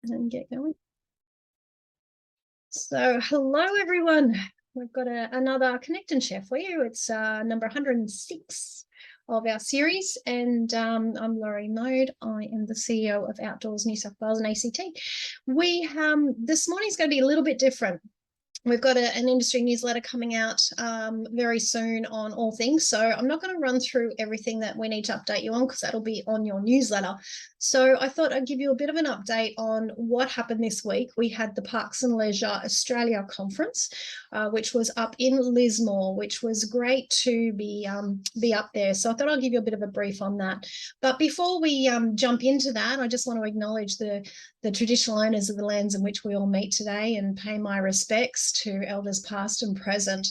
and get going. So hello everyone, we've got another Connect and Share for you. It's number 106 of our series, and I'm Laurie Mode. I am the CEO of Outdoors New South Wales and ACT. This morning's going to be a little bit different. We've got an industry newsletter coming out very soon on all things. So I'm not going to run through everything that we need to update you on because that'll be on your newsletter. So I thought I'd give you a bit of an update on what happened this week. We had the Parks and Leisure Australia conference, which was up in Lismore, which was great to be up there. So I thought I'll give you a bit of a brief on that. But before we jump into that, I just want to acknowledge the traditional owners of the lands in which we all meet today and pay my respects to elders past and present,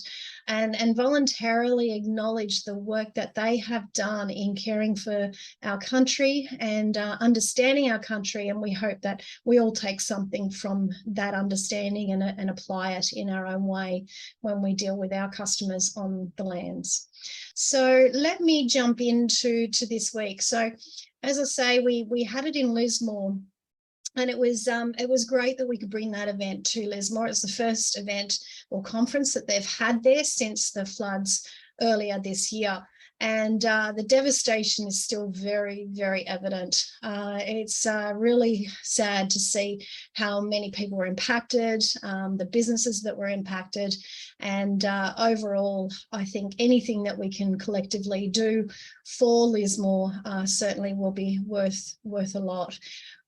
and voluntarily acknowledge the work that they have done in caring for our country and understanding our country. And we hope that we all take something from that understanding and apply it in our own way when we deal with our customers on the lands. So let me jump into this week. So as I say, we had it in Lismore. And it was great that we could bring that event to Lismore. It's the first event or conference that they've had there since the floods earlier this year. And the devastation is still very, very evident. It's really sad to see how many people were impacted, the businesses that were impacted. And overall, I think anything that we can collectively do for Lismore certainly will be worth a lot.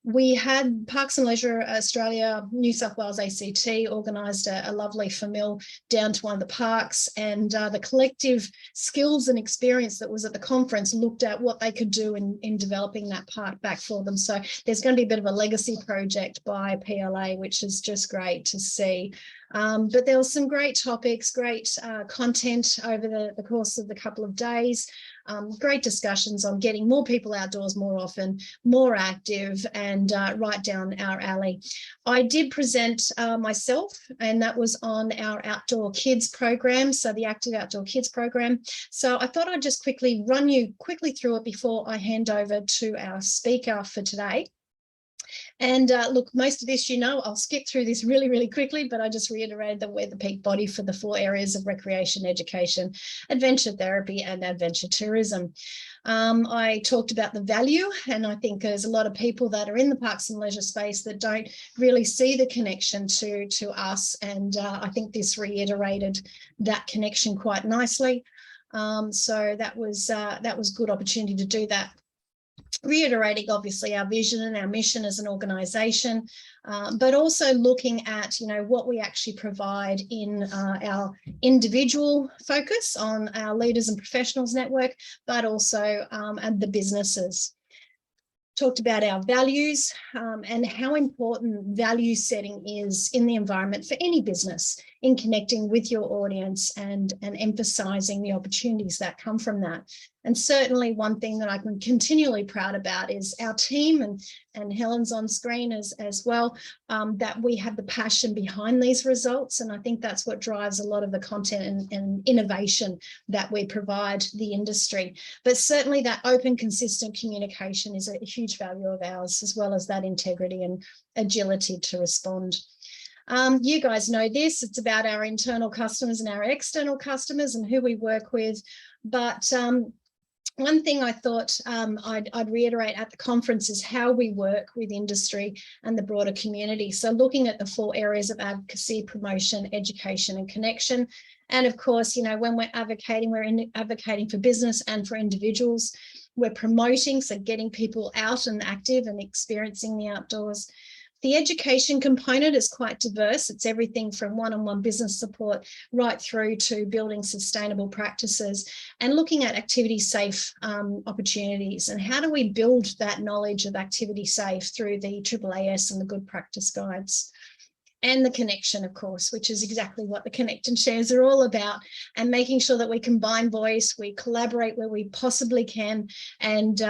We had Parks and Leisure Australia, New South Wales ACT organised a lovely famil down to one of the parks, and the collective skills and experience that was at the conference looked at what they could do in developing that park back for them. So there's going to be a bit of a legacy project by PLA, which is just great to see. But there were some great topics, great content over the course of the couple of days. Great discussions on getting more people outdoors more often, more active, and right down our alley. I did present myself, and that was on our Outdoor Kids program, so the Active Outdoor Kids program. So I thought I'd just run you quickly through it before I hand over to our speaker for today. And look, most of this, I'll skip through this really, really quickly, but I just reiterated that we're the peak body for the 4 areas of recreation, education, adventure therapy, and adventure tourism. I talked about the value, and I think there's a lot of people that are in the parks and leisure space that don't really see the connection to us. And I think this reiterated that connection quite nicely. So that was good opportunity to do that. Reiterating obviously our vision and our mission as an organisation, but also looking at what we actually provide in our individual focus on our leaders and professionals network, but also and the businesses. Talked about our values and how important value setting is in the environment for any business in connecting with your audience and emphasising the opportunities that come from that. And certainly one thing that I'm continually proud about is our team, and Helen's on screen as well, that we have the passion behind these results. And I think that's what drives a lot of the content and innovation that we provide the industry. But certainly that open, consistent communication is a huge value of ours, as well as that integrity and agility to respond. You guys know this, it's about our internal customers and our external customers and who we work with. But one thing I thought I'd reiterate at the conference is how we work with industry and the broader community. So looking at the 4 areas of advocacy, promotion, education, and connection. And of course, when we're advocating for business and for individuals. We're promoting, so getting people out and active and experiencing the outdoors. The education component is quite diverse. It's everything from one-on-one business support right through to building sustainable practices and looking at activity safe opportunities. And how do we build that knowledge of activity safe through the AAAS and the good practice guides? and the connection, of course, which is exactly what the Connect and Shares are all about, and making sure that we combine voice, we collaborate where we possibly can, and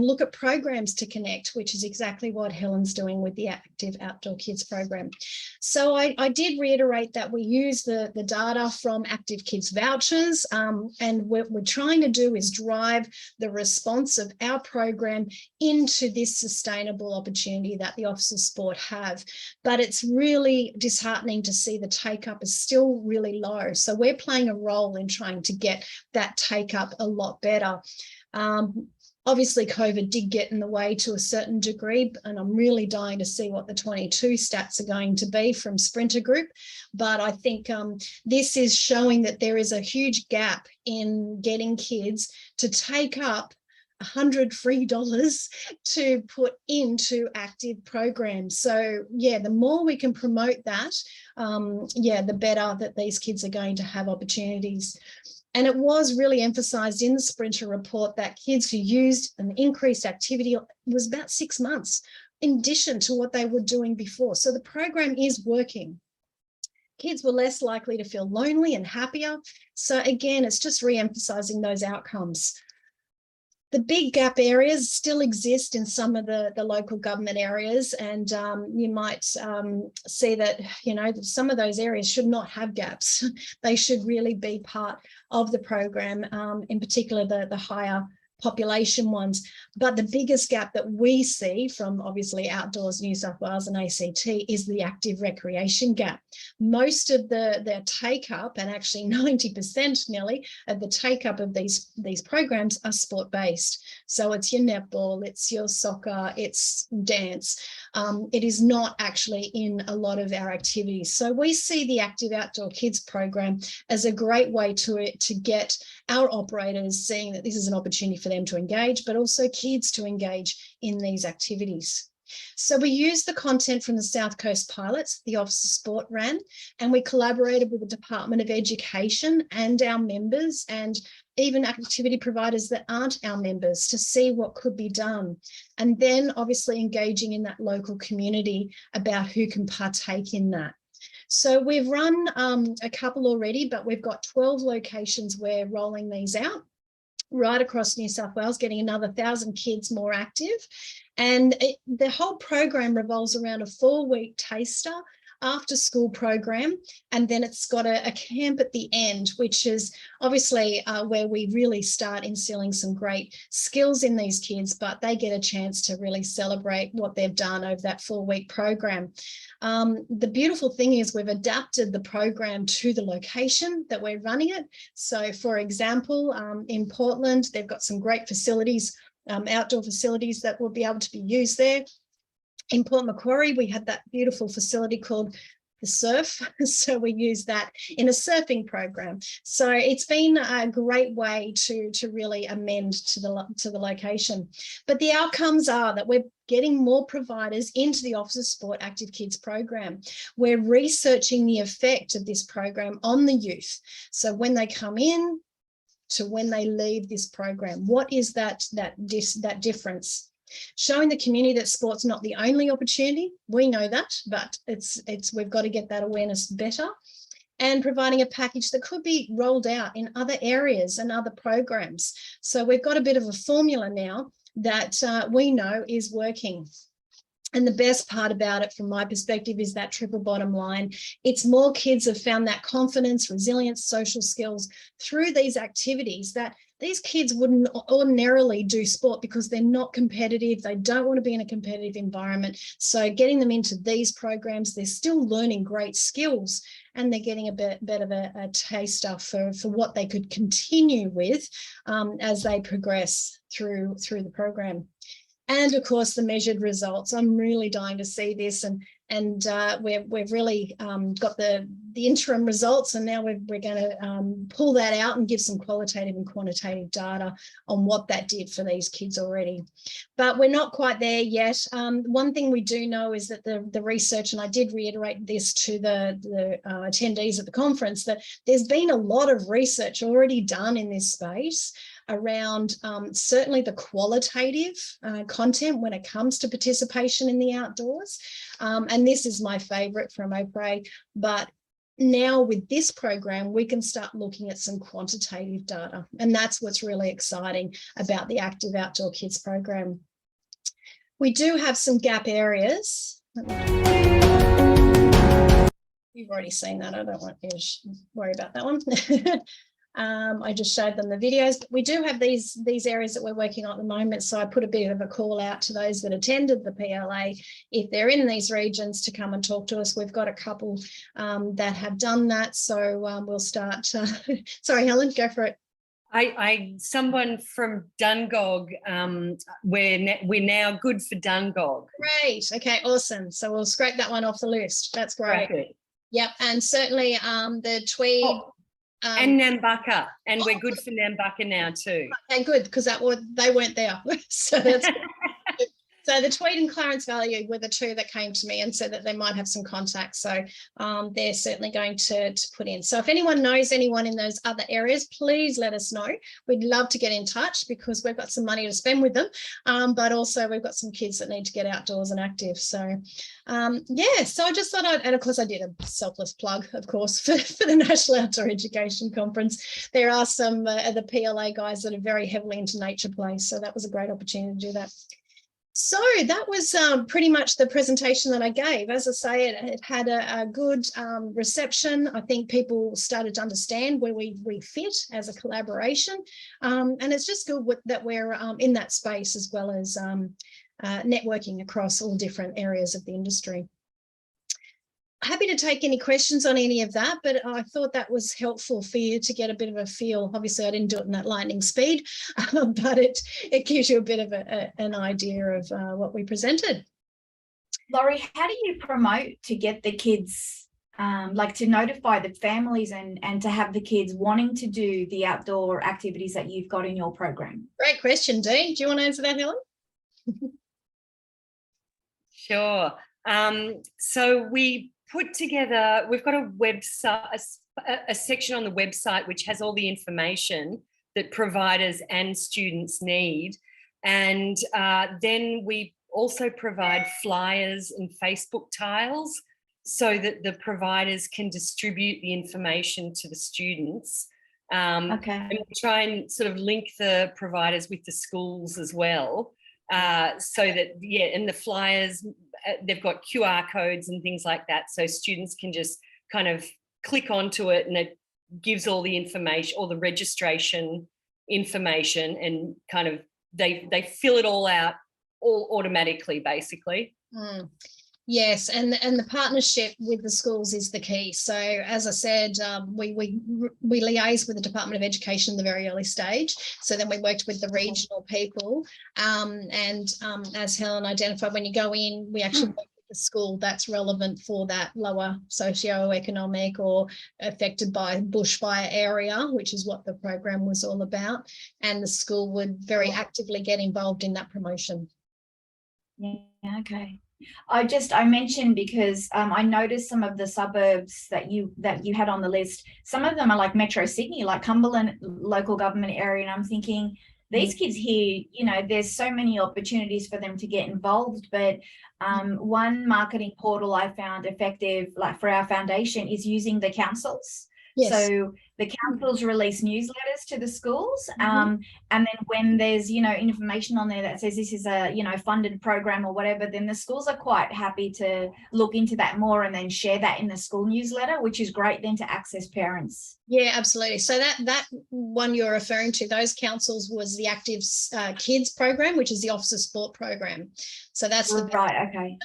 look at programs to connect, which is exactly what Helen's doing with the Active Outdoor Kids program. So I did reiterate that we use the data from Active Kids vouchers, and what we're trying to do is drive the response of our program into this sustainable opportunity that the Office of Sport have. But it's really disheartening to see the take up is still really low. So we're playing a role in trying to get that take up a lot better. Obviously, COVID did get in the way to a certain degree, and I'm really dying to see what the 22 stats are going to be from Sprinter Group. But I think this is showing that there is a huge gap in getting kids to take up $100 free to put into active programs. So yeah, the more we can promote that, the better that these kids are going to have opportunities. And it was really emphasised in the Sprinter report that kids who used an increased activity was about 6 months in addition to what they were doing before. So the program is working. Kids were less likely to feel lonely and happier. So again, it's just re-emphasising those outcomes. The big gap areas still exist in some of the local government areas, and you might see that, some of those areas should not have gaps. They should really be part of the program, in particular the higher population ones. But the biggest gap that we see from obviously Outdoors New South Wales and ACT is the active recreation gap. Most of their take up, and actually 90% nearly of the take up of these programs, are sport based. So it's your netball, it's your soccer, it's dance. It is not actually in a lot of our activities. So we see the Active Outdoor Kids program as a great way to get our operators seeing that this is an opportunity for them to engage, but also kids to engage in these activities. So we used the content from the South Coast pilots the Office of Sport ran, and we collaborated with the Department of Education and our members, and even activity providers that aren't our members, to see what could be done. And then obviously engaging in that local community about who can partake in that. So we've run a couple already, but we've got 12 locations where rolling these out right across New South Wales, getting another 1,000 kids more active. And the whole program revolves around a 4-week taster after school program, and then it's got a camp at the end, which is obviously where we really start instilling some great skills in these kids, but they get a chance to really celebrate what they've done over that 4-week program. The beautiful thing is we've adapted the program to the location that we're running it. So for example, in Portland, they've got some great facilities, outdoor facilities that will be able to be used there. In Port Macquarie, we had that beautiful facility called the Surf. So we use that in a surfing program. So it's been a great way to really amend to the location. But the outcomes are that we're getting more providers into the Office of Sport Active Kids program. We're researching the effect of this program on the youth. So when they come in to when they leave this program, what is that difference? Showing the community that sport's not the only opportunity. We know that, but we've got to get that awareness better, and providing a package that could be rolled out in other areas and other programs. So we've got a bit of a formula now that we know is working. And the best part about it, from my perspective, is that triple bottom line. It's more kids have found that confidence, resilience, social skills through these activities that these kids wouldn't ordinarily do sport because they're not competitive. They don't want to be in a competitive environment. So getting them into these programs, they're still learning great skills, and they're getting a bit of a taster for what they could continue with as they progress through the program. And of course, the measured results. I'm really dying to see this, and we've really got the interim results, and now we're going to pull that out and give some qualitative and quantitative data on what that did for these kids already. But we're not quite there yet. One thing we do know is that the research, and I did reiterate this to the attendees at the conference, that there's been a lot of research already done in this space. around certainly the qualitative content when it comes to participation in the outdoors. And this is my favourite from OPRE, but now with this program, we can start looking at some quantitative data. And that's what's really exciting about the Active Outdoor Kids program. We do have some gap areas. You've already seen that. I don't want you to worry about that one. I just showed them the videos. But we do have these areas that we're working on at the moment. So I put a bit of a call out to those that attended the PLA, if they're in these regions, to come and talk to us. We've got a couple that have done that. So we'll start. Sorry, Helen, go for it. Someone from Dungog, we're now good for Dungog. Great. Okay, awesome. So we'll scrape that one off the list. That's great. Perfect. Yep, and certainly the Tweed. Oh, and Nambucca, and we're good for Nambucca now too. Okay, good, because they weren't there. So that's so the Tweed and Clarence Valley were the two that came to me and said that they might have some contacts. So they're certainly going to put in. So if anyone knows anyone in those other areas, please let us know. We'd love to get in touch because we've got some money to spend with them. But also we've got some kids that need to get outdoors and active. So yeah, so I just thought and of course I did a selfless plug, of course, for the National Outdoor Education Conference. There are some of the PLA guys that are very heavily into nature play. So that was a great opportunity to do that. So that was pretty much the presentation that I gave. As I say, it had a good reception. I think people started to understand where we fit as a collaboration. And it's just good that we're in that space, as well as networking across all different areas of the industry. Happy to take any questions on any of that, but I thought that was helpful for you to get a bit of a feel. Obviously, I didn't do it in that lightning speed, but it gives you a bit of an idea of what we presented. Laurie, how do you promote to get the kids, like to notify the families and to have the kids wanting to do the outdoor activities that you've got in your program? Great question, Dee. Do you want to answer that, Helen? Sure. So we've got a website, a section on the website which has all the information that providers and students need. And then we also provide flyers and Facebook tiles so that the providers can distribute the information to the students. Okay. And we try and sort of link the providers with the schools as well. So that, yeah, and the flyers, they've got QR codes and things like that. So students can just kind of click onto it and it gives all the information, all the registration information, and kind of they fill it all out all automatically, basically. Mm. Yes, and the partnership with the schools is the key. So as I said, we liaise with the Department of Education in the very early stage. So then we worked with the regional people, and as Helen identified, when you go in, we actually work with the school that's relevant for that lower socioeconomic or affected by bushfire area, which is what the program was all about. And the school would very actively get involved in that promotion. Yeah, okay. I mentioned because I noticed some of the suburbs that you had on the list. Some of them are like Metro Sydney, like Cumberland local government area, and I'm thinking these kids here, you know, there's so many opportunities for them to get involved. But one marketing portal I found effective, like for our foundation, is using the councils. Yes. So the councils release newsletters to the schools, and then when there's, you know, information on there that says this is a, you know, funded program or whatever, then the schools are quite happy to look into that more and then share that in the school newsletter, which is great then to access parents. Yeah, absolutely. So that one you're referring to, those councils, was the Active Kids program, which is the Officer Sport program. So that's the right. Okay.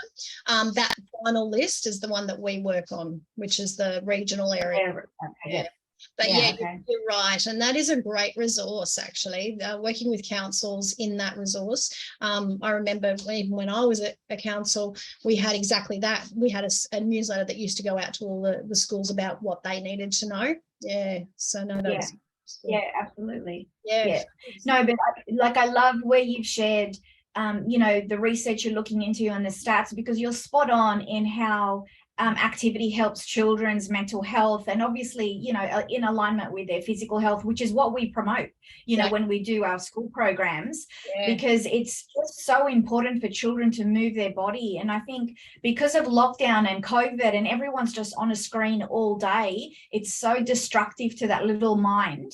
That final list is the one that we work on, which is the regional area. Yeah. But yeah, okay, you're right. And that is a great resource, actually, working with councils in that resource. I remember even when I was at a council, we had exactly that. We had a newsletter that used to go out to all the schools about what they needed to know. Yeah. So no, that was cool. Yeah, absolutely. Yeah. No, but I love where you've shared you know, the research you're looking into and the stats, because you're spot on in how activity helps children's mental health, and obviously, you know, in alignment with their physical health, which is what we promote, you know, when we do our school programs, because it's just so important for children to move their body. And I think because of lockdown and COVID and everyone's just on a screen all day, it's so destructive to that little mind.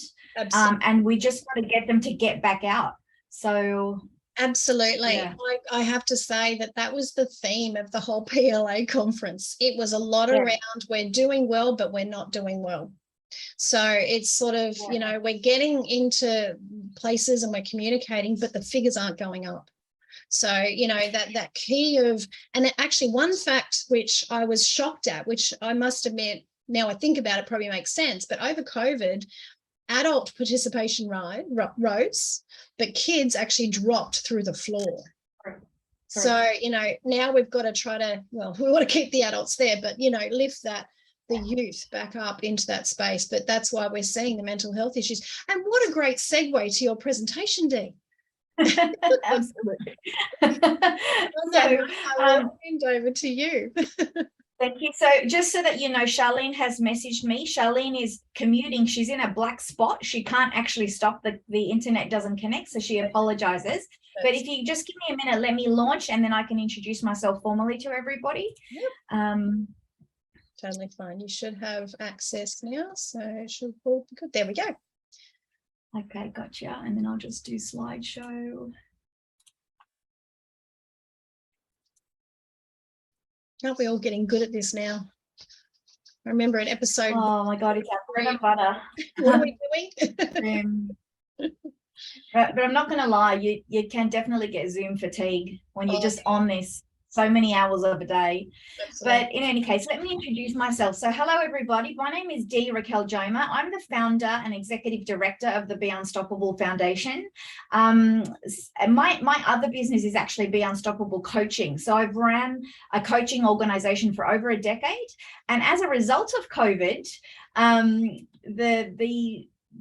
And we just want to get them to get back out. So absolutely. Yeah. I have to say that was the theme of the whole PLA conference. It was a lot around we're doing well, but we're not doing well. So it's sort of, you know, we're getting into places and we're communicating, but the figures aren't going up. So, you know, that key of, and actually one fact which I was shocked at, which I must admit, now I think about it, probably makes sense, but over COVID, adult participation rose, but kids actually dropped through the floor. So, you know, now we've got to try to, well, we want to keep the adults there, but, you know, lift the youth back up into that space. But that's why we're seeing the mental health issues. And what a great segue to your presentation, Dee. Absolutely. So I'll hand over to you. Thank you. So just so that you know, Charlene has messaged me. Charlene is commuting. She's in a black spot. She can't actually stop. The internet doesn't connect, so she apologizes. But if you just give me a minute, let me launch, and then I can introduce myself formally to everybody. Yep. Totally fine. You should have access now, so it should all be good. There we go. Okay, gotcha. And then I'll just do slideshow. Aren't we all getting good at this now? I remember an episode. Oh my God, it's our bread and butter. What are we doing? But I'm not going to lie, you can definitely get Zoom fatigue when you're just on this so many hours of a day. Absolutely. But in any case, let me introduce myself. So hello, everybody. My name is Dee Raquel Joma. I'm the founder and executive director of the Be Unstoppable Foundation. My other business is actually Be Unstoppable Coaching. So I've ran a coaching organization for over a decade. And as a result of COVID,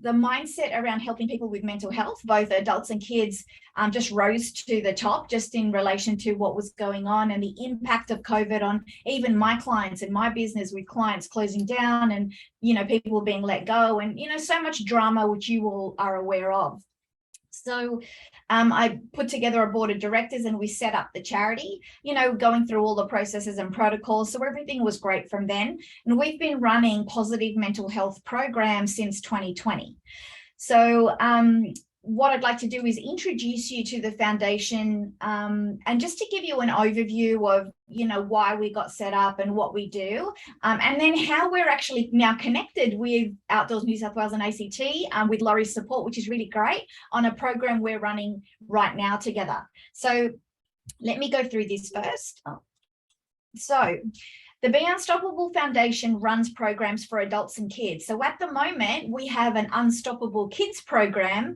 the mindset around helping people with mental health, both adults and kids, just rose to the top, just in relation to what was going on and the impact of COVID on even my clients and my business, with clients closing down and, you know, people being let go and, you know, so much drama, which you all are aware of. So I put together a board of directors and we set up the charity, you know, going through all the processes and protocols. So everything was great from then. And we've been running positive mental health programs since 2020. So what I'd like to do is introduce you to the foundation and just to give you an overview of, you know, why we got set up and what we do, and then how we're actually now connected with Outdoors New South Wales and ACT with Laurie's support, which is really great, on a program we're running right now together. So let me go through this first. So the Be Unstoppable Foundation runs programs for adults and kids. So at the moment, we have an Unstoppable Kids program,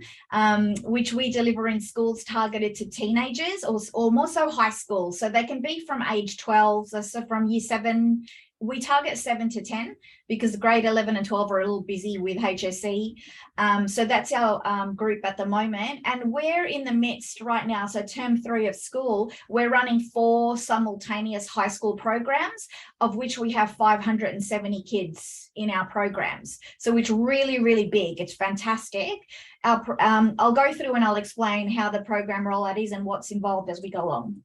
which we deliver in schools targeted to teenagers or more so high school. So they can be from age 12, so from year 7. We target 7 to 10 because grade 11 and 12 are a little busy with HSE. So that's our group at the moment. And we're in the midst right now, so term 3 of school, we're running 4 simultaneous high school programs, of which we have 570 kids in our programs. So it's really, really big. It's fantastic. I'll go through and I'll explain how the program rollout is and what's involved as we go along.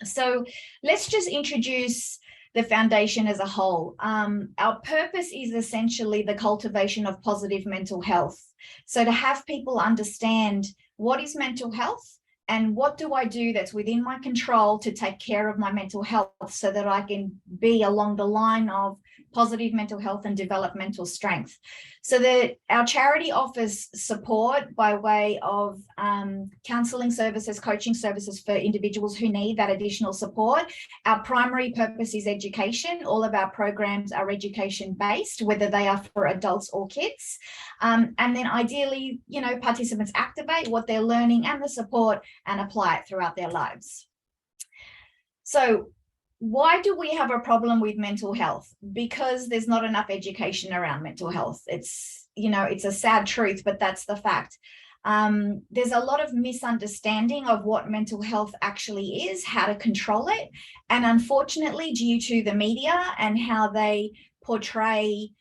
So let's just introduce the foundation as a whole. Our purpose is essentially the cultivation of positive mental health. So to have people understand what is mental health and what do I do that's within my control to take care of my mental health so that I can be along the line of positive mental health and developmental strength. So that our charity offers support by way of counselling services, coaching services for individuals who need that additional support. Our primary purpose is education. All of our programs are education based, whether they are for adults or kids. And then ideally, you know, participants activate what they're learning and the support and apply it throughout their lives. So why do we have a problem with mental health? Because there's not enough education around mental health. It's, you know, it's a sad truth, but that's the fact. There's a lot of misunderstanding of what mental health actually is, how to control it. And unfortunately, due to the media and how they portray,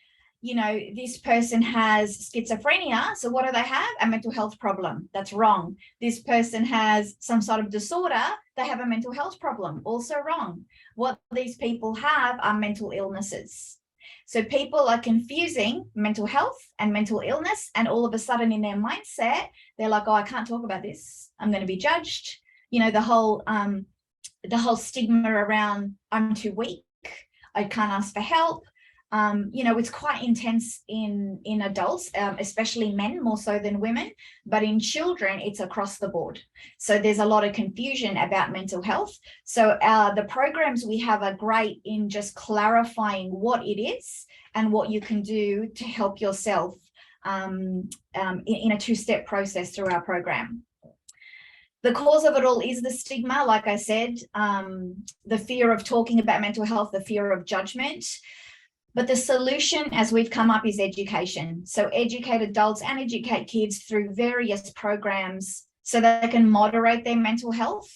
this person has schizophrenia. So what do they have? A mental health problem. That's wrong. This person has some sort of disorder. They have a mental health problem. Also wrong. What these people have are mental illnesses. So people are confusing mental health and mental illness, and all of a sudden in their mindset, they're like, oh, I can't talk about this. I'm going to be judged. The whole stigma around I'm too weak. I can't ask for help. It's quite intense in adults, especially men more so than women, but in children, it's across the board. So there's a lot of confusion about mental health. So the programs we have are great in just clarifying what it is and what you can do to help yourself in a two-step process through our program. The cause of it all is the stigma, like I said, the fear of talking about mental health, the fear of judgment. But the solution, as we've come up, is education. So educate adults and educate kids through various programs so they can moderate their mental health,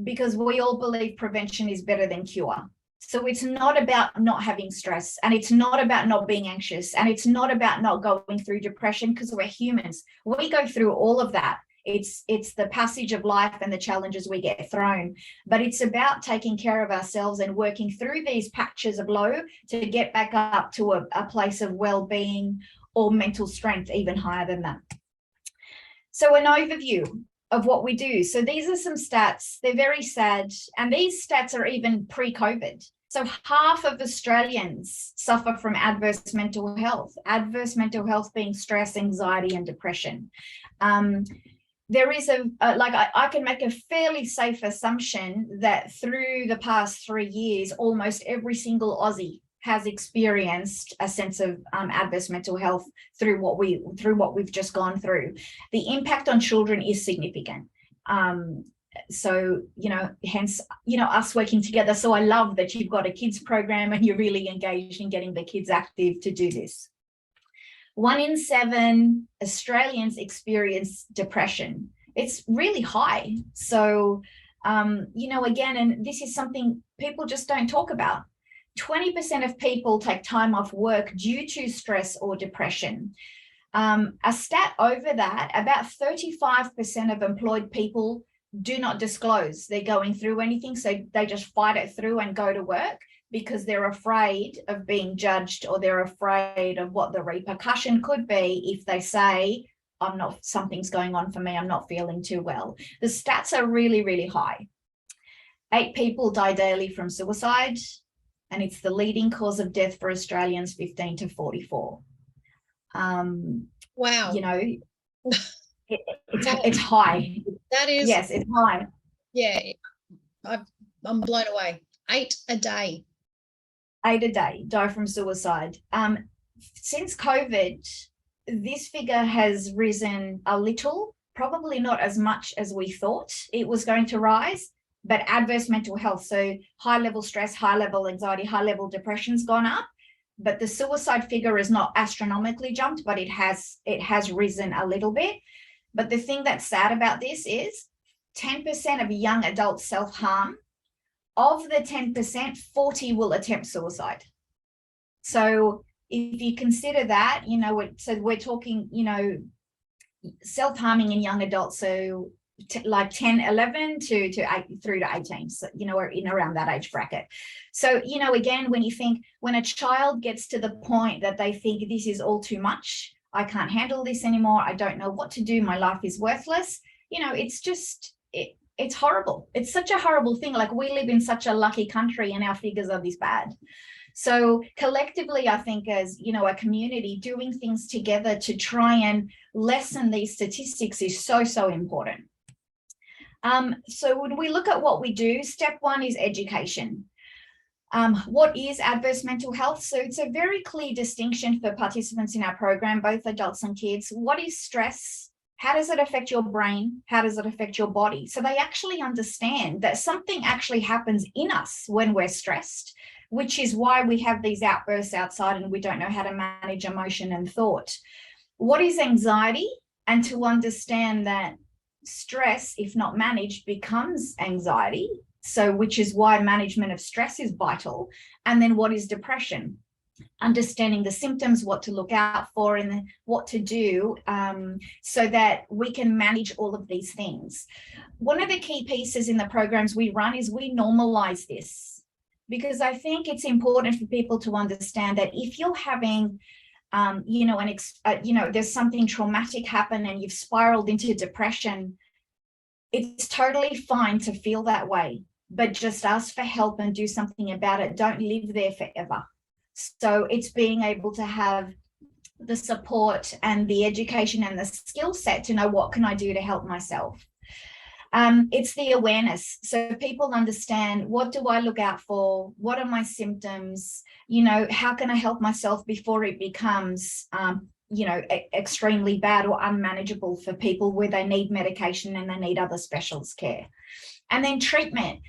because we all believe prevention is better than cure. So it's not about not having stress, and it's not about not being anxious, and it's not about not going through depression, because we're humans. We go through all of that. It's the passage of life and the challenges we get thrown, but it's about taking care of ourselves and working through these patches of low to get back up to a place of well-being or mental strength, even higher than that. So an overview of what we do. So these are some stats. They're very sad, and these stats are even pre-COVID. So half of Australians suffer from adverse mental health being stress, anxiety, and depression. There is I can make a fairly safe assumption that through the past 3 years, almost every single Aussie has experienced a sense of adverse mental health through what we've just gone through. The impact on children is significant. So, hence, us working together. So I love that you've got a kids program and you're really engaged in getting the kids active to do this. 1 in 7 Australians experience depression. It's really high. So, again, and this is something people just don't talk about. 20% of people take time off work due to stress or depression. A stat over that, about 35% of employed people do not disclose they're going through anything. So they just fight it through and go to work, because they're afraid of being judged, or they're afraid of what the repercussion could be if they say, something's going on for me, I'm not feeling too well. The stats are really, really high. 8 people die daily from suicide, and it's the leading cause of death for Australians 15 to 44. Wow. It's high. That is. Yes, it's high. Yeah, I'm blown away. 8 a day. 8 a day die from suicide. Since COVID, this figure has risen a little, probably not as much as we thought it was going to rise, but adverse mental health, so high level stress, high level anxiety, high level depression's gone up, but the suicide figure is not astronomically jumped, but it has risen a little bit. But the thing that's sad about this is 10% of young adults self-harm. Of the 10%, 40 will attempt suicide. So if you consider that, so we're talking, self-harming in young adults, so like 10, 11 to 8, through to 18, so, we're in around that age bracket. So, again, when a child gets to the point that they think this is all too much, I can't handle this anymore, I don't know what to do, my life is worthless, it's just, it's horrible. It's such a horrible thing. Like, we live in such a lucky country and our figures are this bad. So collectively, I think as, a community, doing things together to try and lessen these statistics is so, so important. So when we look at what we do, step 1 is education. What is adverse mental health? So it's a very clear distinction for participants in our program, both adults and kids. What is stress? How does it affect your brain? How does it affect your body? So they actually understand that something actually happens in us when we're stressed, which is why we have these outbursts outside and we don't know how to manage emotion and thought. What is anxiety? and to understand that stress, if not managed, becomes anxiety. So, which is why management of stress is vital. And then what is depression? Understanding the symptoms, what to look out for, and what to do so that we can manage all of these things. One of the key pieces in the programs we run is we normalize this, because I think it's important for people to understand that if you're having there's something traumatic happen and you've spiraled into depression, it's totally fine to feel that way, but just ask for help and do something about it. Don't live there forever. So it's being able to have the support and the education and the skill set to know, what can I do to help myself? It's the awareness. So people understand, what do I look out for? What are my symptoms? How can I help myself before it becomes, extremely bad or unmanageable for people where they need medication and they need other specialist care. And then treatment,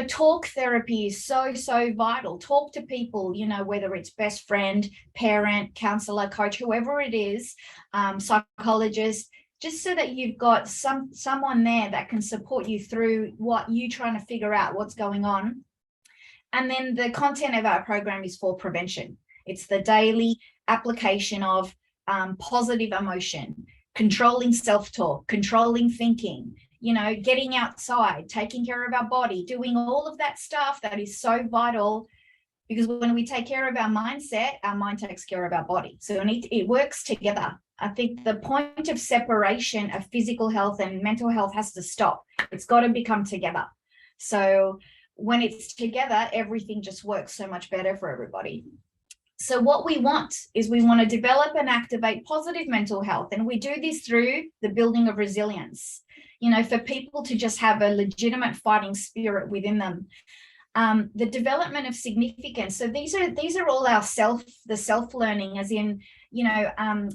talk therapy is so, so vital. Talk to people, whether it's best friend, parent, counselor, coach, whoever it is, psychologist, just so that you've got someone there that can support you through what you're trying to figure out what's going on. And then the content of our program is for prevention. It's the daily application of positive emotion, controlling self-talk, controlling thinking, getting outside, taking care of our body, doing all of that stuff that is so vital, because when we take care of our mindset, our mind takes care of our body. So it works together. I think the point of separation of physical health and mental health has to stop. It's got to become together. So when it's together, everything just works so much better for everybody. So what we want is we want to develop and activate positive mental health. And we do this through the building of resilience, for people to just have a legitimate fighting spirit within them. The development of significance. So these are all our self-learning, as in,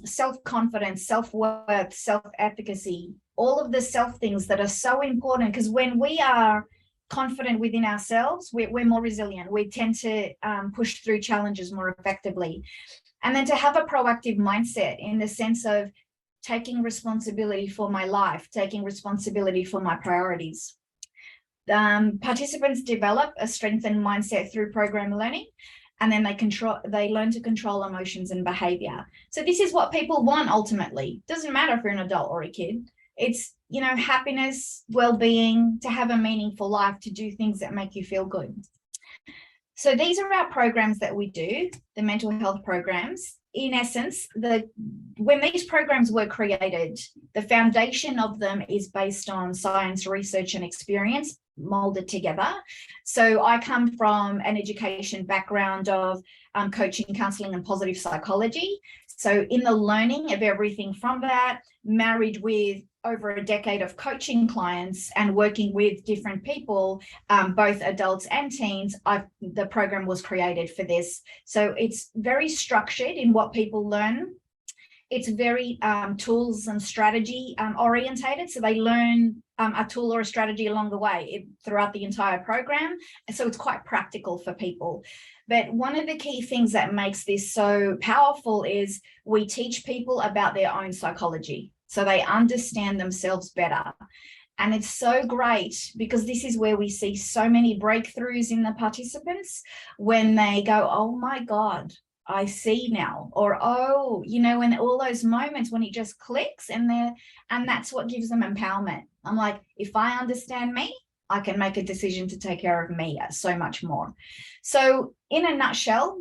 self-confidence, self-worth, self-efficacy, all of the self things that are so important, because when we are confident within ourselves, we're more resilient. We tend to push through challenges more effectively. And then to have a proactive mindset in the sense of taking responsibility for my life, taking responsibility for my priorities. Participants develop a strengthened mindset through program learning, and then they learn to control emotions and behavior. So this is what people want ultimately. Doesn't matter if you're an adult or a kid. It's, happiness, well-being, to have a meaningful life, to do things that make you feel good. So these are our programs that we do, the mental health programs. In essence, when these programs were created, the foundation of them is based on science, research, and experience molded together. So I come from an education background of coaching, counseling, and positive psychology. So in the learning of everything from that, married with over a decade of coaching clients and working with different people, both adults and teens, the program was created for this. So it's very structured in what people learn. It's very tools and strategy orientated. So they learn a tool or a strategy along the way throughout the entire program. And so it's quite practical for people. But one of the key things that makes this so powerful is we teach people about their own psychology, so they understand themselves better. And it's so great because this is where we see so many breakthroughs in the participants when they go, oh my God, I see now, or, oh, and all those moments when it just clicks and that's what gives them empowerment. I'm like, if I understand me, I can make a decision to take care of me so much more. So in a nutshell,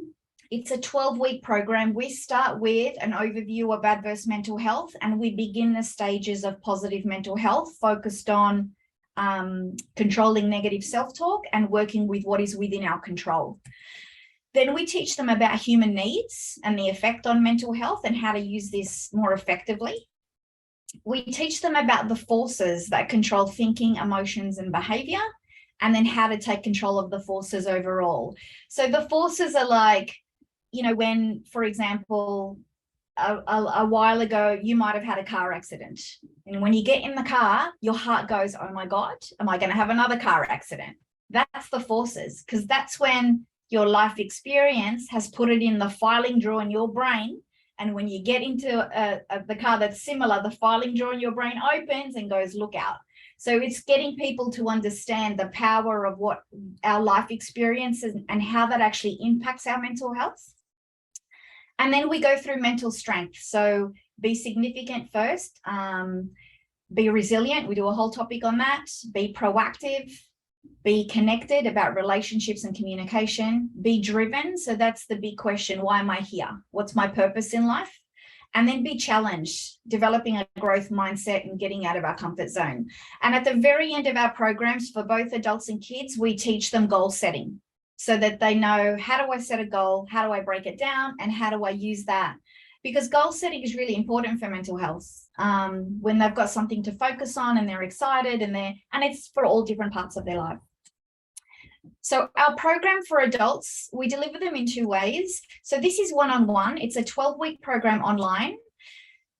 it's a 12-week program. We start with an overview of adverse mental health, and we begin the stages of positive mental health focused on controlling negative self-talk and working with what is within our control. Then we teach them about human needs and the effect on mental health and how to use this more effectively. We teach them about the forces that control thinking, emotions, and behavior, and then how to take control of the forces overall. So the forces are like, when, for example, a while ago, you might have had a car accident. And when you get in the car, your heart goes, oh my God, am I going to have another car accident? That's the forces, because that's when your life experience has put it in the filing drawer in your brain, And when you get into the car that's similar, the filing drawer in your brain opens and goes, look out. So it's getting people to understand the power of what our life experiences and how that actually impacts our mental health. And then we go through mental strength. So be significant first, be resilient. We do a whole topic on that. Be proactive, be connected about relationships and communication, be driven. So that's the big question. Why am I here? What's my purpose in life? And then be challenged, developing a growth mindset and getting out of our comfort zone. And at the very end of our programs for both adults and kids, we teach them goal setting so that they know, how do I set a goal? How do I break it down? And how do I use that? Because goal setting is really important for mental health. When they've got something to focus on and they're excited and it's for all different parts of their life. So our program for adults, we deliver them in 2 ways. So this is one-on-one. It's a 12-week program online.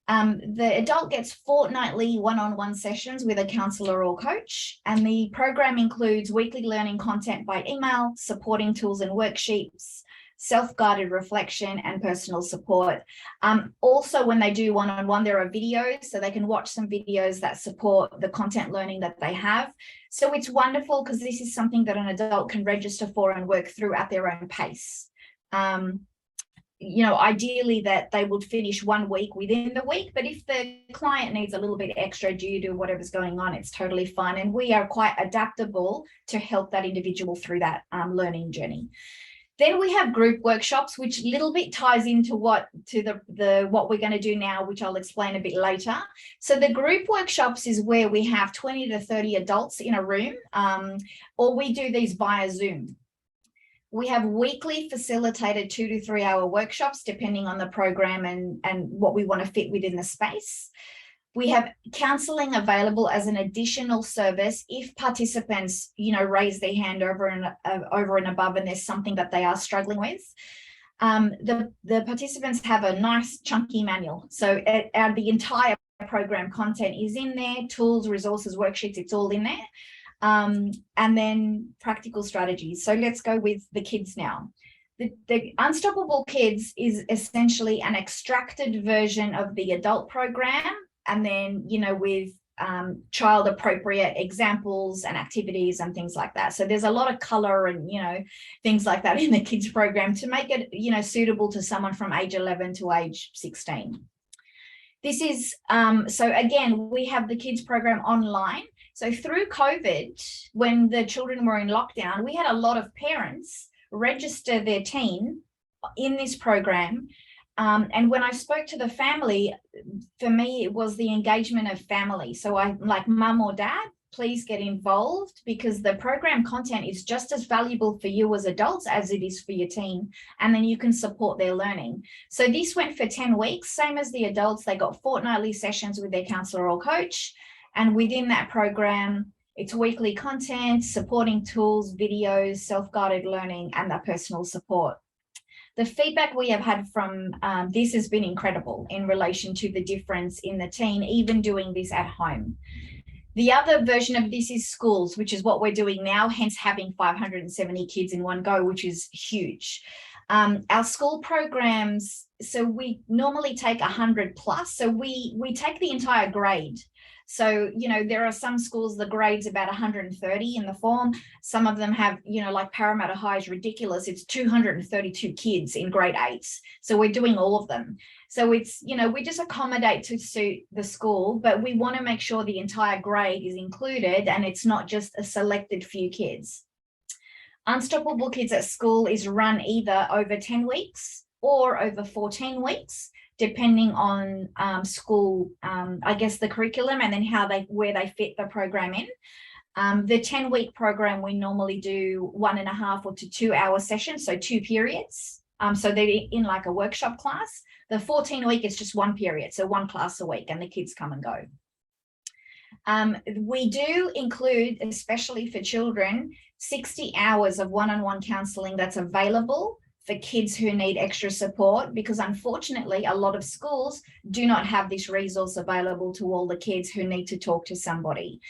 The adult gets fortnightly one-on-one sessions with a counsellor or coach. And the program includes weekly learning content by email, supporting tools and worksheets, self-guided reflection, and personal support. Also, when they do one-on-one, there are videos, so they can watch some videos that support the content learning that they have. So it's wonderful because this is something that an adult can register for and work through at their own pace. Ideally that they would finish 1 week within the week, but if the client needs a little bit extra due to whatever's going on, it's totally fine. And we are quite adaptable to help that individual through that learning journey. Then we have group workshops, which a little bit ties into what we're going to do now, which I'll explain a bit later. So the group workshops is where we have 20 to 30 adults in a room, or we do these via Zoom. We have weekly facilitated 2 to 3 hour workshops, depending on the program and what we want to fit within the space. We have counselling available as an additional service if participants, raise their hand over and above and there's something that they are struggling with. The participants have a nice chunky manual. So the entire program content is in there, tools, resources, worksheets, it's all in there. And then practical strategies. So let's go with the kids now. The Unstoppable Kids is essentially an extracted version of the adult program, and then, with child appropriate examples and activities and things like that. So there's a lot of color and, things like that in the kids program to make it, suitable to someone from age 11 to age 16. This is, so again, we have the kids program online. So through COVID, when the children were in lockdown, we had a lot of parents register their teen in this program. And when I spoke to the family, for me, it was the engagement of family. So I'm like, mum or dad, please get involved, because the program content is just as valuable for you as adults as it is for your teen. And then you can support their learning. So this went for 10 weeks, same as the adults. They got fortnightly sessions with their counsellor or coach. And within that program, it's weekly content, supporting tools, videos, self-guided learning, and that personal support. The feedback we have had from this has been incredible in relation to the difference in the teen, even doing this at home. The other version of this is schools, which is what we're doing now, hence having 570 kids in one go, which is huge. Our school programs, so we normally take 100 plus. So we take the entire grade. So, there are some schools, the grade's about 130 in the form. Some of them have, like Parramatta High is ridiculous. It's 232 kids in grade 8. So we're doing all of them. So it's, we just accommodate to suit the school, but we want to make sure the entire grade is included and it's not just a selected few kids. Unstoppable Kids at School is run either over 10 weeks or over 14 weeks. Depending on school, the curriculum and then where they fit the program in. The 10-week program, we normally do 1.5 or to 2 hour sessions, so 2 periods. So they're in like a workshop class. The 14-week is just 1 period, so 1 class a week, and the kids come and go. We do include, especially for children, 60 hours of one-on-one counselling that's available for kids who need extra support, because unfortunately a lot of schools do not have this resource available to all the kids who need to talk to somebody.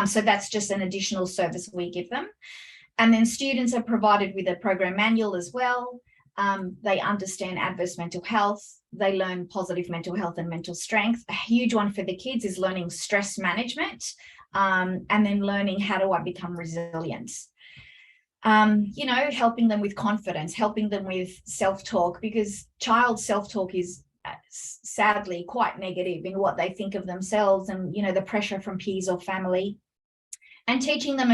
So that's just an additional service we give them. And then students are provided with a program manual as well. They understand adverse mental health. They learn positive mental health and mental strength. A huge one for the kids is learning stress management, and then learning how do I become resilient. Helping them with confidence, helping them with self-talk, because child self-talk is sadly quite negative in what they think of themselves, and the pressure from peers or family, and teaching them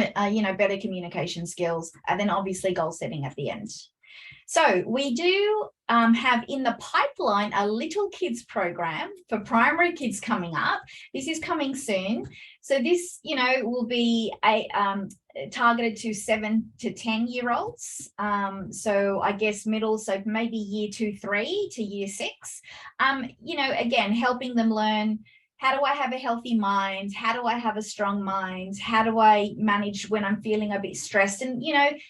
better communication skills, and then obviously goal setting at the end. So we do have in the pipeline a little kids program for primary kids coming up. This is coming soon. So this, will be targeted to 7 to 10-year-olds. So I guess middle, so maybe year 2, 3 to year 6. Again, helping them learn, how do I have a healthy mind? How do I have a strong mind? How do I manage when I'm feeling a bit stressed? And,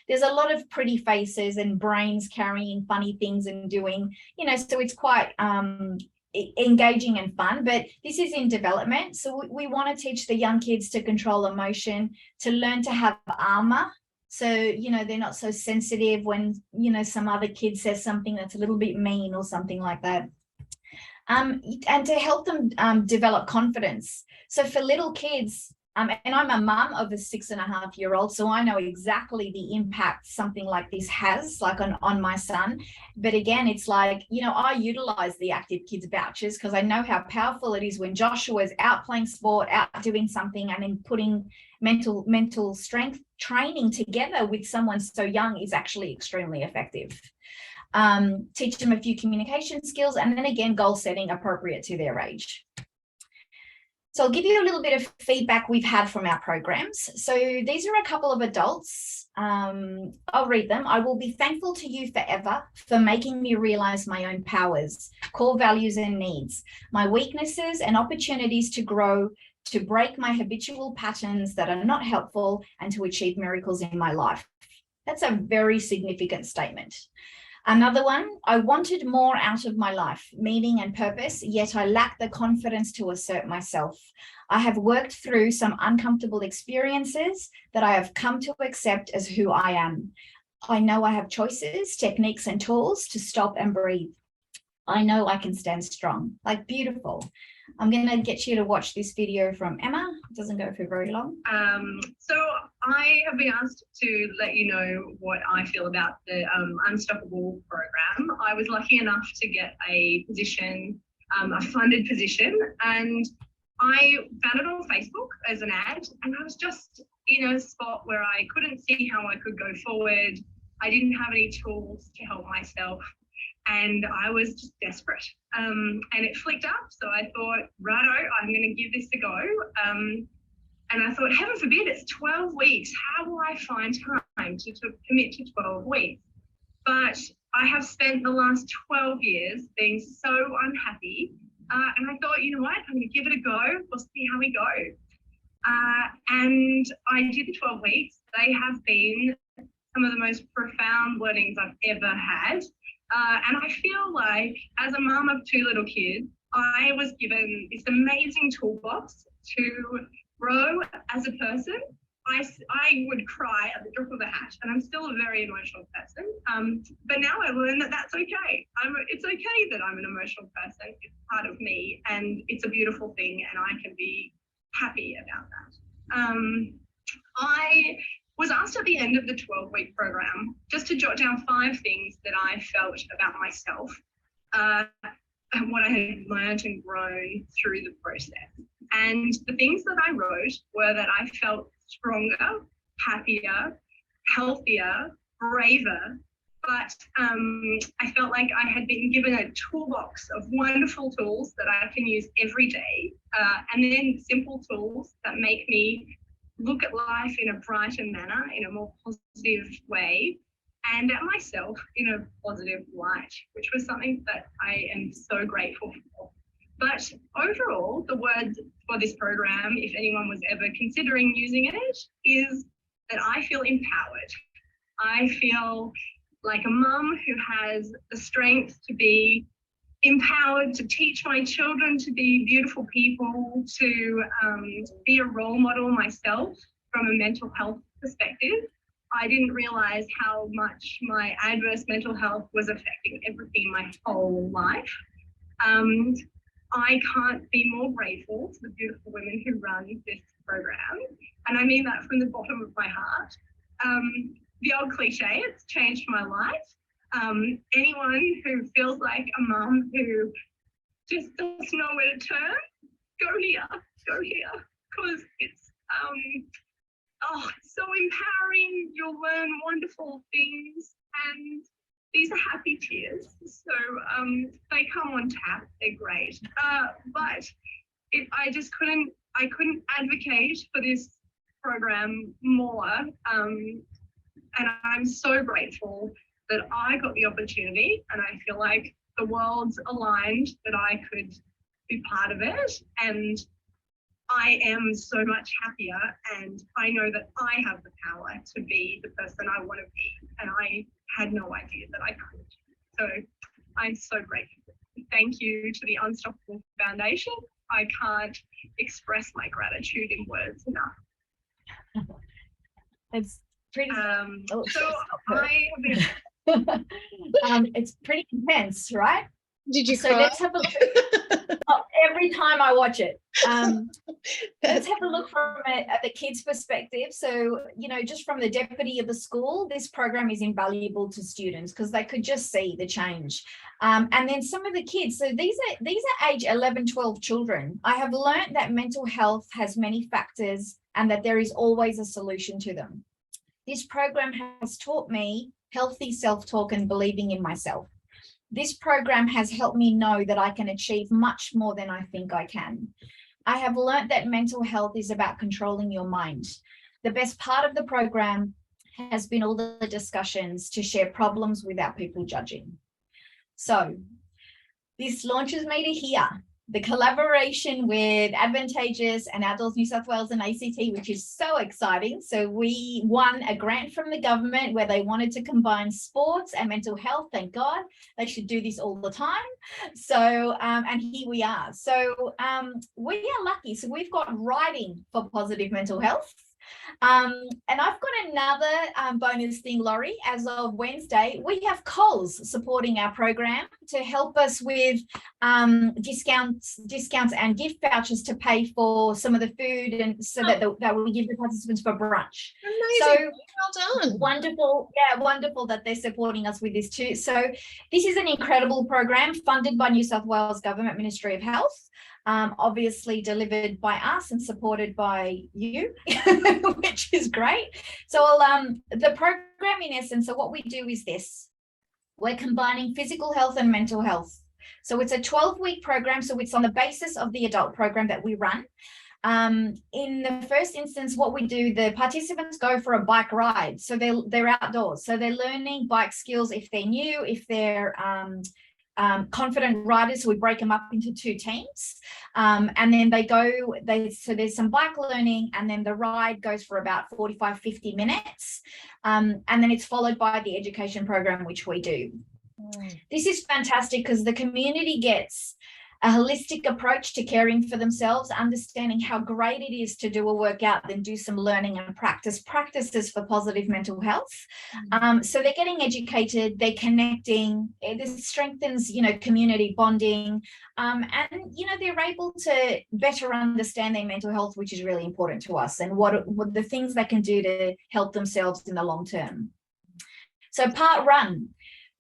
there's a lot of pretty faces and brains carrying funny things and doing, so it's quite engaging and fun, but this is in development. So we want to teach the young kids to control emotion, to learn to have armor. So, they're not so sensitive when, some other kid says something that's a little bit mean or something like that. And to help them develop confidence. So for little kids, and I'm a mum of a 6.5-year-old, so I know exactly the impact something like this has, like on my son. But again, it's like, I utilize the Active Kids vouchers because I know how powerful it is when Joshua's out playing sport, out doing something, and then putting mental strength training together with someone so young is actually extremely effective. Teach them a few communication skills, and then again, goal setting appropriate to their age. So I'll give you a little bit of feedback we've had from our programs. So these are a couple of adults. I'll read them. I will be thankful to you forever for making me realize my own powers, core values and needs, my weaknesses and opportunities to grow, to break my habitual patterns that are not helpful, and to achieve miracles in my life. That's a very significant statement. Another one, I wanted more out of my life, meaning and purpose, yet I lack the confidence to assert myself. I have worked through some uncomfortable experiences that I have come to accept as who I am. I know I have choices, techniques, and tools to stop and breathe. I know I can stand strong. Like, beautiful. I'm going to get you to watch this video from Emma. It doesn't go for very long. So I have been asked to let you know what I feel about the Unstoppable program. I was lucky enough to get a position, a funded position, and I found it on Facebook as an ad, and I was just in a spot where I couldn't see how I could go forward. I didn't have any tools to help myself, and I was just desperate. And it flicked up, so I thought, righto, I'm going to give this a go. And I thought, heaven forbid, it's 12 weeks. How will I find time to commit to 12 weeks? But I have spent the last 12 years being so unhappy. And I thought, you know what, I'm going to give it a go. We'll see how we go. And I did the 12 weeks. They have been some of the most profound learnings I've ever had. And I feel like, as a mum of 2 little kids, I was given this amazing toolbox to grow as a person. I would cry at the drop of a hat, and I'm still a very emotional person. But now I learned that that's okay. It's okay that I'm an emotional person. It's part of me, and it's a beautiful thing, and I can be happy about that. I was asked at the end of the 12-week program just to jot down 5 things that I felt about myself and what I had learned and grown through the process. And the things that I wrote were that I felt stronger, happier, healthier, braver, but I felt like I had been given a toolbox of wonderful tools that I can use every day, and then simple tools that make me look at life in a brighter manner, in a more positive way, and at myself in a positive light, which was something that I am so grateful for. But overall, the word for this program, if anyone was ever considering using it, is that I feel empowered. I feel like a mum who has the strength to be empowered to teach my children to be beautiful people, to be a role model myself from a mental health perspective, I didn't realize how much my adverse mental health was affecting everything in my whole life. I can't be more grateful to the beautiful women who run this program. And I mean that from the bottom of my heart. The old cliche, it's changed my life. Anyone who feels like a mum who just doesn't know where to turn, go here, because it's so empowering. You'll learn wonderful things, and these are happy tears. So they come on tap. They're great. But I couldn't advocate for this program more. And I'm so grateful that I got the opportunity, and I feel like the world's aligned that I could be part of it. And I am so much happier, and I know that I have the power to be the person I want to be, and I had no idea that I could. So I'm so grateful. Thank you to the Unstoppable Foundation. I can't express my gratitude in words enough. It's pretty. So I have been. It's pretty intense, right? Did you So cry? let's have a look. Every time I watch it, let's have a look from the kids' perspective. So, just from the deputy of the school, this program is invaluable to students because they could just see the change. And then some of the kids, so these are age 11, 12 children. I have learned that mental health has many factors and that there is always a solution to them. This program has taught me healthy self-talk and believing in myself. This program has helped me know that I can achieve much more than I think I can. I have learned that mental health is about controlling your mind. The best part of the program has been all the discussions to share problems without people judging. So this launches me to here. The collaboration with Advantageous and Outdoors New South Wales and ACT, which is so exciting. So we won a grant from the government where they wanted to combine sports and mental health. Thank God, they should do this all the time. So, and here we are. So we are lucky. So we've got writing for positive mental health. And I've got another bonus thing, Laurie. As of Wednesday, we have Coles supporting our program to help us with discounts and gift vouchers to pay for some of the food, and so that we give the participants for brunch. Amazing. So well done. wonderful. Yeah, wonderful that they're supporting us with this too. So this is an incredible program funded by New South Wales Government Ministry of Health. Obviously delivered by us and supported by you, which is great. So the program in essence, so what we do is this. We're combining physical health and mental health. So it's a 12-week program. So it's on the basis of the adult program that we run. In the first instance, what we do, the participants go for a bike ride. So they're outdoors. So they're learning bike skills if they're new, if they're confident riders. So we break them up into two teams, and then so there's some bike learning, and then the ride goes for about 45-50 minutes, and then it's followed by the education program, which we do. This is fantastic because the community gets a holistic approach to caring for themselves, understanding how great it is to do a workout, then do some learning and practices for positive mental health. So they're getting educated, they're connecting, this strengthens, community bonding, and, they're able to better understand their mental health, which is really important to us, and what the things they can do to help themselves in the long term. So part run.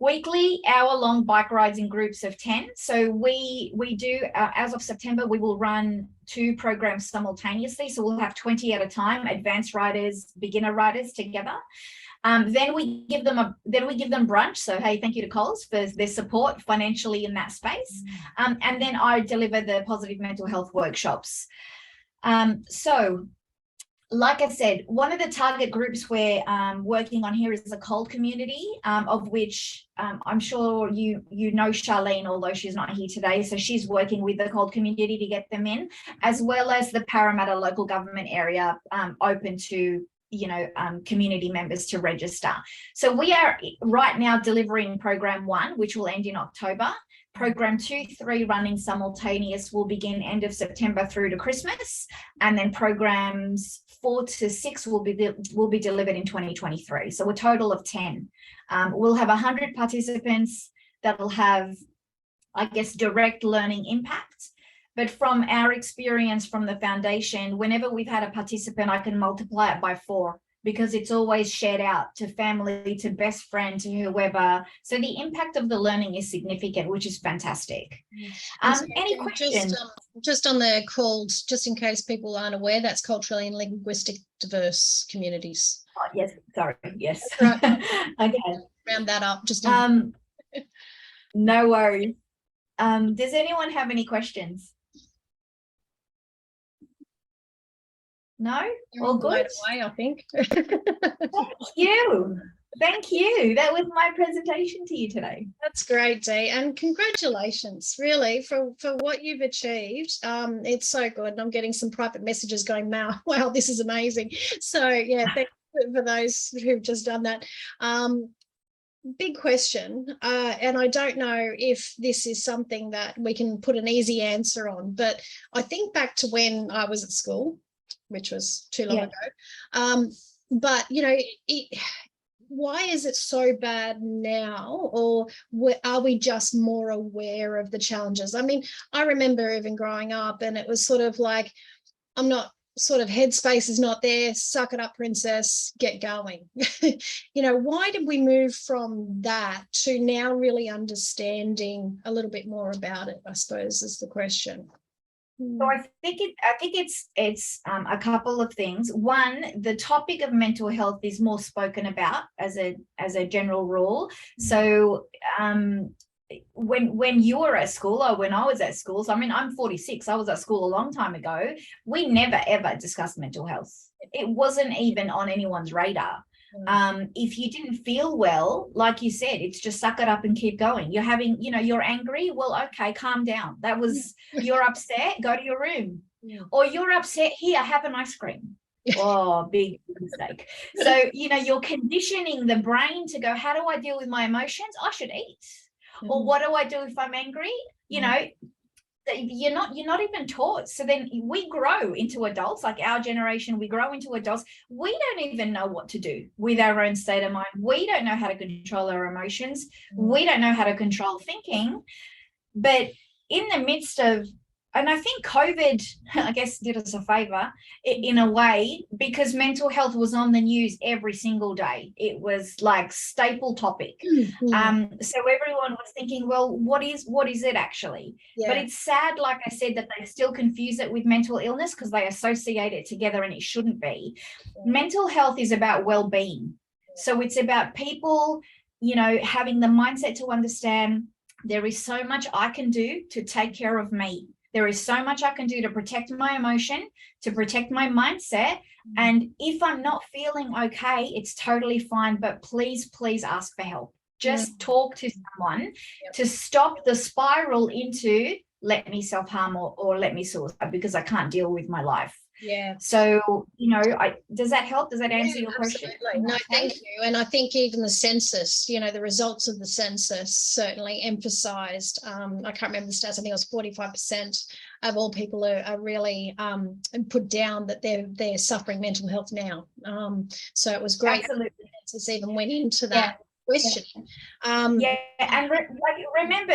Weekly hour-long bike rides in groups of 10. So we do, as of September, we will run 2 programs simultaneously. So we'll have 20 at a time, advanced riders, beginner riders together. Then we give them brunch. So hey, thank you to Coles for their support financially in that space. And then I deliver the positive mental health workshops. So like I said, one of the target groups we're working on here is the cold community, of which I'm sure you know Charlene, although she's not here today. So she's working with the cold community to get them in, as well as the Parramatta local government area open to community members to register. So we are right now delivering program 1, which will end in October. Program 2, 3 running simultaneous will begin end of September through to Christmas, and then programs 4 to 6 will be delivered in 2023. So a total of 10. We'll have 100 participants that will have, I guess, direct learning impact. But from our experience from the foundation, whenever we've had a participant, I can multiply it by 4, because it's always shared out to family, to best friend, to whoever. So the impact of the learning is significant, which is fantastic. Any questions? Just on the calls, just in case people aren't aware, that's culturally and linguistic diverse communities. Oh, yes, sorry, yes. Right. Okay. Round that up. Just no worries. Does anyone have any questions? No? All good? Away, I think. Thank you. That was my presentation to you today. That's great, Dee, and congratulations, really, for what you've achieved. It's so good, and I'm getting some private messages going, wow, this is amazing. So, yeah, thank you for those who've just done that. Big question, and I don't know if this is something that we can put an easy answer on, but I think back to when I was at school, which was too long ago. But, why is it so bad now? Or are we just more aware of the challenges? I mean, I remember even growing up, and it was sort of like, headspace is not there, suck it up, princess, get going. Why did we move from that to now really understanding a little bit more about it, I suppose, is the question. So I think it's a couple of things. One, the topic of mental health is more spoken about as a general rule. So when you were at school, or when I was at school, so I mean, I'm 46, I was at school a long time ago, we never ever discussed mental health. It wasn't even on anyone's radar. If you didn't feel well, like you said, it's just suck it up and keep going. You're having, you're angry. Well, okay, calm down. You're upset, go to your room. Or you're upset, here, have an ice cream. Oh, big mistake. So, you're conditioning the brain to go, how do I deal with my emotions? I should eat. Or what do I do if I'm angry? You're not even taught. So then we grow into adults, like our generation, we grow into adults. We don't even know what to do with our own state of mind. We don't know how to control our emotions. We don't know how to control thinking. But in the midst of, and I think COVID, I guess, did us a favor in a way, because mental health was on the news every single day. It was like staple topic. So everyone was thinking, well, what is it actually? But it's sad, like I said, that they still confuse it with mental illness because they associate it together, and it shouldn't be. Mental health is about well-being. So it's about people, having the mindset to understand there is so much I can do to take care of me. There is so much I can do to protect my emotion, to protect my mindset. And if I'm not feeling okay, it's totally fine. But please ask for help. Just talk to someone to stop the spiral into let me self-harm or let me suicide because I can't deal with my life. Yeah. So, does that help? Does that answer your question? No, thank you. And I think even the census, the results of the census certainly emphasised, I can't remember the stats, I think it was 45% of all people are really put down that they're suffering mental health now. So it was great. Absolutely. The census even went into that question. And remember,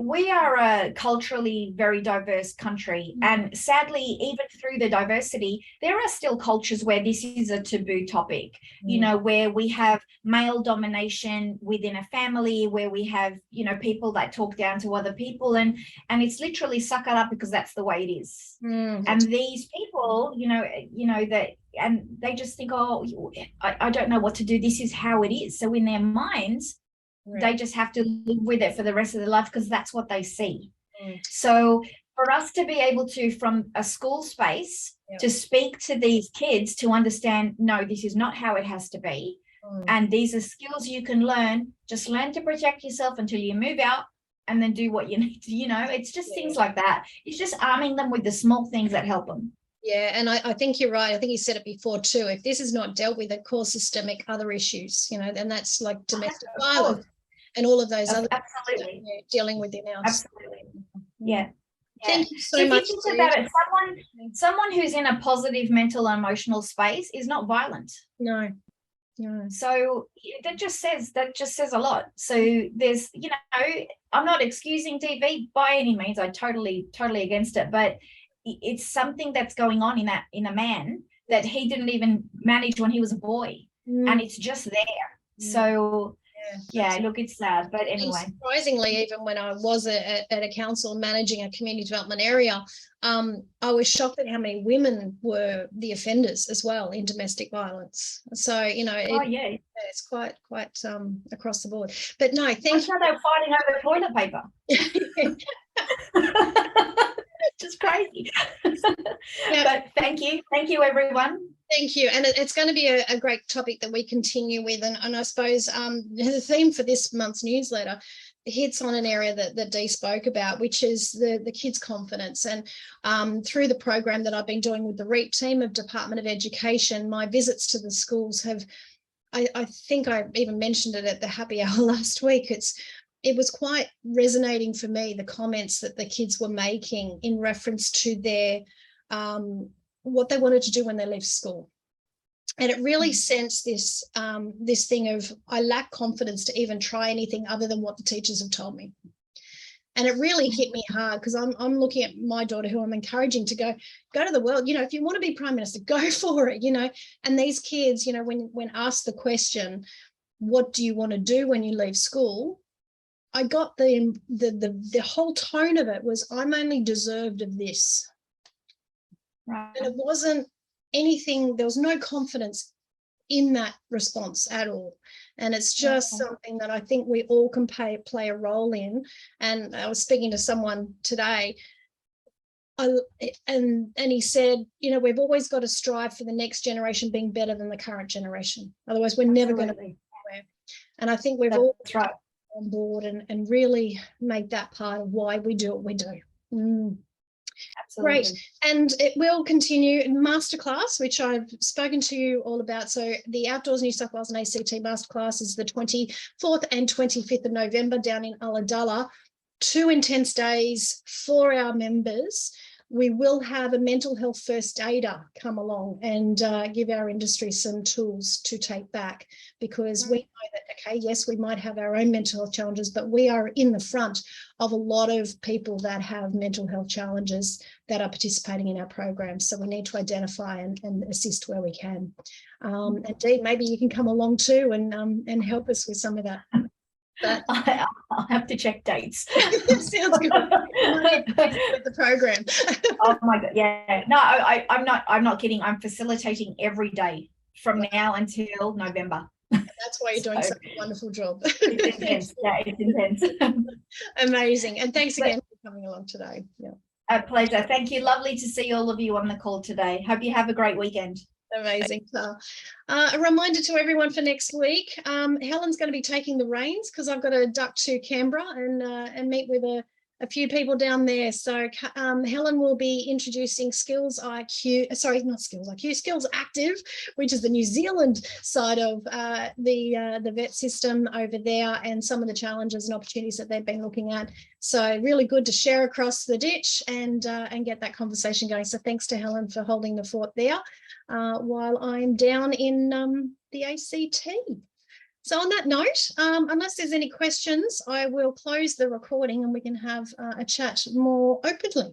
we are a culturally very diverse country, and sadly, even through the diversity, there are still cultures where this is a taboo topic. Where we have male domination within a family, where we have people that talk down to other people, and it's literally suck it up because that's the way it is. And these people, that. And they just think, oh, I don't know what to do. This is how it is. So in their minds, they just have to live with it for the rest of their life because that's what they see. So for us to be able to, from a school space, to speak to these kids to understand, no, this is not how it has to be. And these are skills you can learn. Just learn to protect yourself until you move out and then do what you need to, it's just things like that. It's just arming them with the small things that help them. Yeah, and I think you're right. I think you said it before too. If this is not dealt with, it causes systemic other issues, you know, and that's like domestic violence and all of those other absolutely things that we're dealing with in our absolutely yeah. Thank you so if much. you think about it, someone who's in a positive mental and emotional space is not violent. No. So that just says a lot. So there's, you know, I'm not excusing TV by any means. I'm totally against it, but it's something that's going on in a man that he didn't even manage when he was a boy, and it's just there. So yeah, look, it's sad, but anyway. And surprisingly, even when I was at a council managing a community development area, I was shocked at how many women were the offenders as well in domestic violence. So, you know, it's quite across the board. But no, thank you. They were fighting over toilet paper. Just crazy. But thank you everyone. Thank you, and it's going to be a great topic that we continue with, and I suppose the theme for this month's newsletter hits on an area that Dee spoke about, which is the kids' confidence. And through the program that I've been doing with the REAP team of Department of Education, my visits to the schools have, I think I even mentioned it at the happy hour last week, it was quite resonating for me, the comments that the kids were making in reference to their what they wanted to do when they left school. And it really sensed this thing of, I lack confidence to even try anything other than what the teachers have told me. And it really hit me hard, because I'm looking at my daughter, who I'm encouraging to go to the world. You know, if you want to be Prime Minister, go for it, you know. And these kids, you know, when asked the question, what do you want to do when you leave school? I got the whole tone of it was, I'm only deserved of this. Right. And it wasn't anything, there was no confidence in that response at all. And it's just something that I think we all can play a role in. And I was speaking to someone today, and he said, you know, we've always got to strive for the next generation being better than the current generation. Otherwise, we're never going to be anywhere. And I think we've all right on board and really make that part of why we do what we do. Absolutely. Great. And it will continue in masterclass, which I've spoken to you all about. So the Outdoors New South Wales and ACT masterclass is the 24th and 25th of November down in Ulladulla. 2 intense days for our members. We will have a mental health first aider come along and give our industry some tools to take back, because we know that, okay, yes, we might have our own mental health challenges, but we are in the front of a lot of people that have mental health challenges that are participating in our programs. So we need to identify and assist where we can. And Dee, maybe you can come along too and help us with some of that. But I'll have to check dates. Sounds good. With the program. Oh my God, yeah. No, I'm not kidding. I'm facilitating every day from now until November. That's why you're doing such a wonderful job. It's intense. Yeah, it's intense. Amazing. And thanks again for coming along today. Yeah. A pleasure. Thank you. Lovely to see all of you on the call today. Hope you have a great weekend. Amazing. A reminder to everyone for next week, Helen's going to be taking the reins, because I've got to duck to Canberra and meet with a few people down there. So Helen will be introducing Skills Active, which is the New Zealand side of the vet system over there, and some of the challenges and opportunities that they've been looking at. So really good to share across the ditch and get that conversation going. So thanks to Helen for holding the fort there while I'm down in the ACT. So on that note, unless there's any questions, I will close the recording and we can have a chat more openly.